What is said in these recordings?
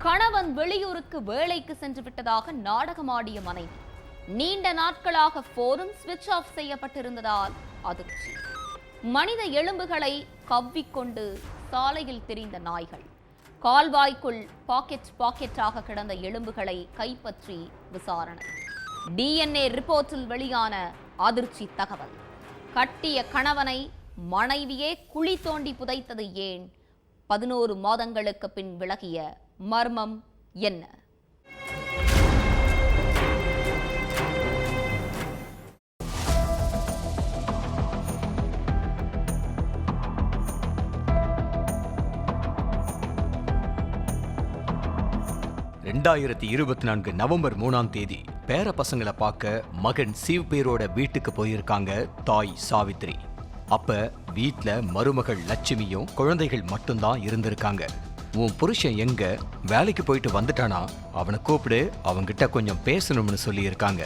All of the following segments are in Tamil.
கணவன் வெளியூருக்கு வேலைக்கு சென்று விட்டதாக நாடகமாடிய மனைவி. நீண்ட நாட்களாக போனும் சுவிட்ச் ஆஃப் செய்யப்பட்டிருந்ததால் அதிர்ச்சி. மனித எலும்புகளை கவ்விக்கொண்டு சாலையில் திரிந்த நாய்கள். கால்வாய்க்குள் பாக்கெட்டாக கிடந்த எலும்புகளை கைப்பற்றி விசாரணை. DNA ரிப்போர்ட்டில் வெளியான அதிர்ச்சி தகவல். கட்டிய கணவனை மனைவியே குழி தோண்டி புதைத்தது ஏன்? 11 மாதங்களுக்கு பின் விலகிய மர்மம் என்ன? நவம்பர் 3ஆம் தேதி பேர பசங்களை பார்க்க மகன் சிவ் பேரோட வீட்டுக்கு போயிருக்காங்க தாய் சாவித்ரி. அப்ப வீட்ல மருமகள் லட்சுமியும் குழந்தைகள் மட்டும்தான் இருந்திருக்காங்க. உன் புருஷன் எங்க? வேலைக்கு போயிட்டு வந்துட்டானா? அவனை கூப்பிடு, அவன்கிட்ட கொஞ்சம் பேசணும்னு சொல்லி இருக்காங்க.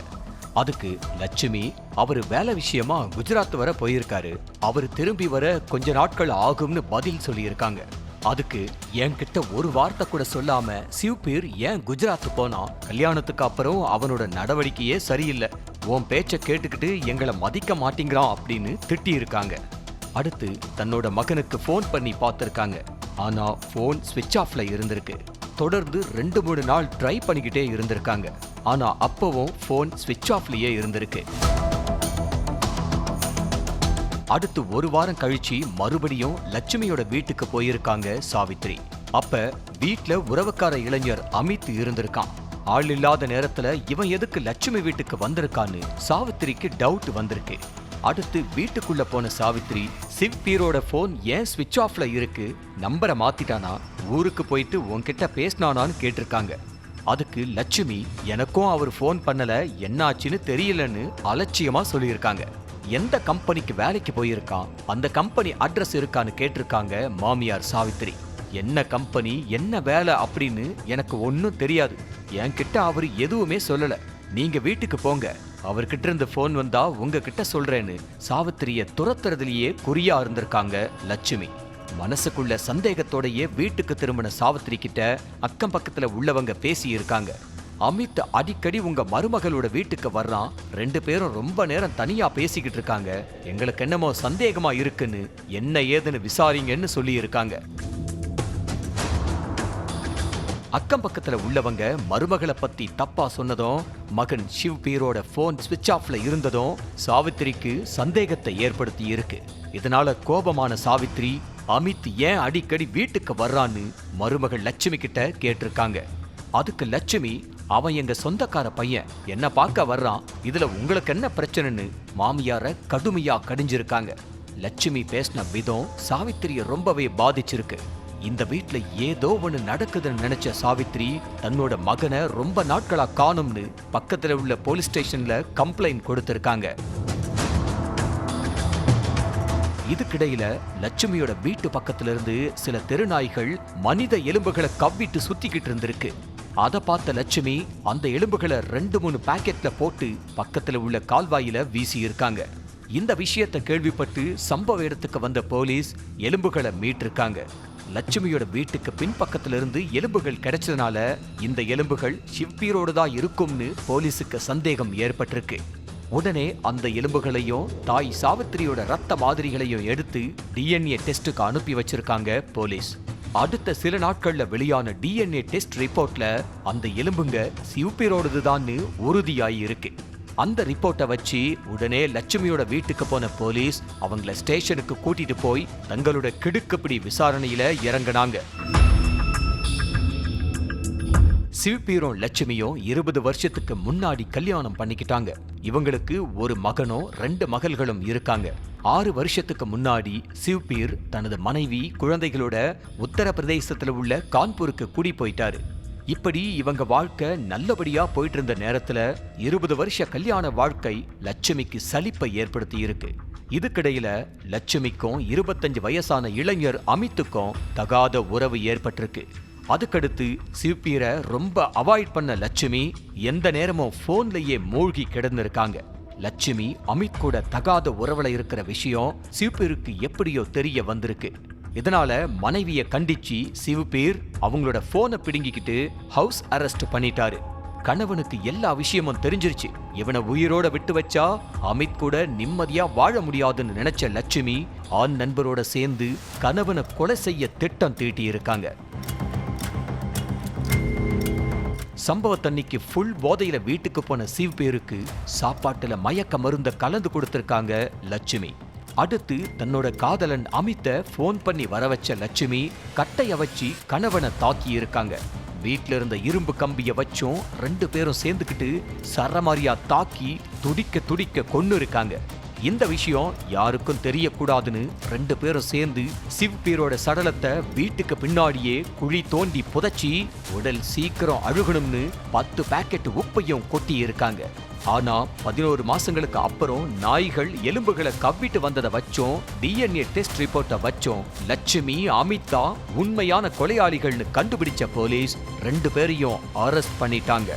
அதுக்கு லட்சுமி, அவரு வேலை விஷயமா குஜராத் வர போயிருக்காரு, அவரு திரும்பி வர கொஞ்ச நாட்கள் ஆகும்னு பதில் சொல்லி இருக்காங்க. அதுக்கு என்கிட்ட ஒரு வார்த்தை கூட சொல்லாம சிவ்பீர் ஏன் குஜராத் போனா? கல்யாணத்துக்கு அப்புறம் அவனோட நடவடிக்கையே சரியில்லை, உன் பேச்ச கேட்டுக்கிட்டு எங்களை மதிக்க மாட்டேங்கிறான் அப்படின்னு திட்டி இருக்காங்க. அடுத்து தன்னோட மகனுக்கு போன் பண்ணி பார்த்திருக்காங்க. ஆனா போன் ஸ்விட்ச் ஆஃப்ல இருந்திருக்கு. தொடர்ந்து 2-3 நாள் ட்ரை பண்ணிக்கிட்டே இருந்திருக்காங்க. ஆனா அப்பவும் போன் ஸ்விட்ச் ஆஃப்லயே இருந்திருக்கு. அடுத்து ஒரு வாரம் கழிச்சு மறுபடியும் லட்சுமியோட வீட்டுக்கு போயிருக்காங்க சாவித்ரி. அப்ப வீட்ல உறவுக்கார இளைஞர் அமித் இருந்திருக்கான். ஆள் இல்லாத நேரத்துல இவன் எதுக்கு லட்சுமி வீட்டுக்கு வந்திருக்கான்னு சாவித்ரிக்கு டவுட் வந்திருக்கு. அடுத்து வீட்டுக்குள்ள போன சாவித்ரி, சிவ்பீரோட போன் ஏன் ஸ்விட்ச் ஆஃப்ல இருக்கு, நம்பரை மாத்திட்டானா, ஊருக்கு போயிட்டு உன்கிட்ட பேசினானான்னு கேட்டிருக்காங்க. அதுக்கு லட்சுமி, எனக்கும் அவர் போன் பண்ணல, என்னாச்சுன்னு தெரியலன்னு அலட்சியமா சொல்லியிருக்காங்க. எந்த கம்பெனிக்கு வேலைக்கு போயிருக்கான், அந்த கம்பெனி அட்ரஸ் இருக்கான்னு கேட்டிருக்காங்க மாமியார் சாவித்ரி. என்ன கம்பெனி, என்ன வேலை அப்படின்னு எனக்கு ஒன்னும் தெரியாது, என்கிட்ட அவர் எதுவுமே சொல்லல, நீங்க வீட்டுக்கு போங்க, அவர்கிட்ட இருந்து போன் வந்தா உங்ககிட்ட சொல்றேன்னு சாவித்திரிய துரத்துறதுலயே குறியா இருந்திருக்காங்க லட்சுமி. மனசுக்குள்ள சந்தேகத்தோடயே வீட்டுக்கு திரும்பின சாவித்திரி கிட்ட அக்கம் பக்கத்துல உள்ளவங்க பேசி இருக்காங்க. அமித் அடிக்கடி உங்க மருமகளோட வீட்டுக்கு வர்றான், 2 பேரும் ரொம்ப நேரம் தனியா பேசிக்கிட்டு இருக்காங்க, எங்களுக்கு என்னமோ சந்தேகமா இருக்குன்னு என்ன ஏதுன்னு விசாரிங்கன்னு சொல்லி இருக்காங்க. அக்கம் பக்கத்துல உள்ளவங்க மருமகளை பத்தி தப்பா சொன்னதும், மகன் சிவ்பீரோட போன் ஸ்விட்ச் ஆஃப்ல இருந்ததும் சாவித்திரிக்கு சந்தேகத்தை ஏற்படுத்தி இருக்கு. இதனால கோபமான சாவித்ரி, அமித் ஏன் அடிக்கடி வீட்டுக்கு வர்றான்னு மருமகள் லட்சுமி கிட்ட கேட்டிருக்காங்க. அதுக்கு லட்சுமி, அவன் எங்க சொந்தக்கார பையன், என்ன பார்க்க வர்றான், இதுல உங்களுக்கு என்ன பிரச்சனைன்னு மாமியார கடுமையா கடிஞ்சிருக்காங்க. லட்சுமி பேசின விதம் சாவித்திரிய ரொம்பவே பாதிச்சிருக்கு. இந்த வீட்ல ஏதோ ஒண்ணு நடக்குதுன்னு நினைச்ச சாவித்ரி தன்னோட மகனை ரொம்ப நாட்களா காணும்னு பக்கத்துல உள்ள போலீஸ் ஸ்டேஷன்ல கம்ப்ளைண்ட் கொடுத்திருக்காங்க. இதுக்கிடையில லட்சுமியோட வீட்டு பக்கத்துல இருந்து சில தெருநாய்கள் மனித எலும்புகளை கவ்விட்டு சுத்திக்கிட்டு இருந்திருக்கு. அதை பார்த்த லட்சுமி அந்த எலும்புகளை 2-3 பாக்கெட்ல போட்டு பக்கத்துல உள்ள கால்வாயில வீசி இருக்காங்க. இந்த விஷயத்தை கேள்விப்பட்டு சம்பவ இடத்துக்கு வந்த போலீஸ் எலும்புகளை மீட்டிருக்காங்க. லட்சுமியோட வீட்டுக்கு பின்பக்கத்துல இருந்து எலும்புகள் கிடைச்சதுனால இந்த எலும்புகள் சிவ்பீரோடு தான் இருக்கும்னு போலீஸுக்கு சந்தேகம் ஏற்பட்டிருக்கு. உடனே அந்த எலும்புகளையும் தாய் சாவித்திரியோட ரத்த மாதிரிகளையும் எடுத்து DNA டெஸ்டுக்கு அனுப்பி வச்சிருக்காங்க போலீஸ். அடுத்த சில நாட்கள்ல வெளியான DNA டெஸ்ட் ரிப்போர்ட்ல அந்த எலும்புங்க சிவ்பீரோடுதான்னு உறுதியாகி இருக்கு. அந்த ரிப்போர்ட்டை வச்சு உடனே லட்சுமியோட வீட்டுக்கு போன போலீஸ் அவங்கள ஸ்டேஷனுக்கு கூட்டிட்டு போய் தங்களோட கிடுக்குப்பிடி விசாரணையில இறங்கினாங்க. சிவ்பீரும் லட்சுமியும் 20 வருஷத்துக்கு முன்னாடி கல்யாணம் பண்ணிக்கிட்டாங்க. இவங்களுக்கு ஒரு மகனும் 2 மகள்களும் இருக்காங்க. 6 வருஷத்துக்கு முன்னாடி சிவ்பீர் தனது மனைவி குழந்தைகளோட உத்தரப்பிரதேசத்துல உள்ள கான்பூருக்கு குடி போயிட்டாரு. இப்படி இவங்க வாழ்க்கை நல்லபடியா போயிட்டு இருந்த நேரத்துல 20 வருஷ கல்யாண வாழ்க்கை லட்சுமிக்கு சலிப்பை ஏற்படுத்தி இருக்கு. இதுக்கிடையில லட்சுமிக்கும் 25 வயசான இளைஞர் அமித்துக்கும் தகாத உறவு ஏற்பட்டிருக்கு. அதுக்கடுத்து சிவ்பீரை ரொம்ப அவாய்ட் பண்ண லட்சுமி எந்த நேரமும் போன்லயே மூழ்கி கிடந்திருக்காங்க. லட்சுமி அமித் கூட தகாத உறவுல இருக்கிற விஷயம் சிவ்பீருக்கு எப்படியோ தெரிய வந்திருக்கு. இதனால மனைவிய கண்டிச்சு சிவபேர் அவங்களோட போனை பிடுங்கிக்கிட்டு ஹவுஸ் அரெஸ்ட் பண்ணிட்டாரு. கணவனுக்கு எல்லா விஷயமும் தெரிஞ்சிருச்சு. இவனை உயிரோட விட்டு வச்சா அமித் கூட நிம்மதியா வாழ முடியாதுன்னு நினைச்ச லட்சுமி ஆண் நண்பரோட சேர்ந்து கணவனை கொலை செய்ய திட்டம் தீட்டி இருக்காங்க. சம்பவத்தன்னைக்கு ஃபுல் போதையில வீட்டுக்கு போன சிவபேருக்கு சாப்பாட்டுல மயக்க மருந்த கலந்து கொடுத்திருக்காங்க லட்சுமி. அடுத்து தன்னோட காதலன் அமித்த போன் பண்ணி வர வச்ச லட்சுமி கட்டைய வச்சு கணவனை தாக்கி இருக்காங்க. வீட்ல இருந்த இரும்பு கம்பிய வச்சும் 2 பேரும் சேர்ந்துக்கிட்டு சரமாரியா தாக்கி துடிக்க துடிக்க கொன்னு இருக்காங்க. இந்த விஷயம் யாருக்கும் தெரியக்கூடாதுன்னு 2 பேரும் சேர்ந்து சிவபேரோட சடலத்தை வீட்டுக்கு பின்னாடியே குழி தோண்டி புதைச்சி உடல் சீக்கிரம் அழுகணும்னு 10 பாக்கெட் உப்பையும் கொட்டி இருக்காங்க. ஆனா 11 மாசங்களுக்கு அப்புறம் நாய்கள் எலும்புகளை கவ்விட்டு வந்ததை வச்சோம் DNA டெஸ்ட் ரிப்போர்ட்டை வச்சோம் லட்சுமி அமிதா உண்மையான கொலையாளிகள்னு கண்டுபிடிச்ச போலீஸ் 2 பேரையும் அரெஸ்ட் பண்ணிட்டாங்க.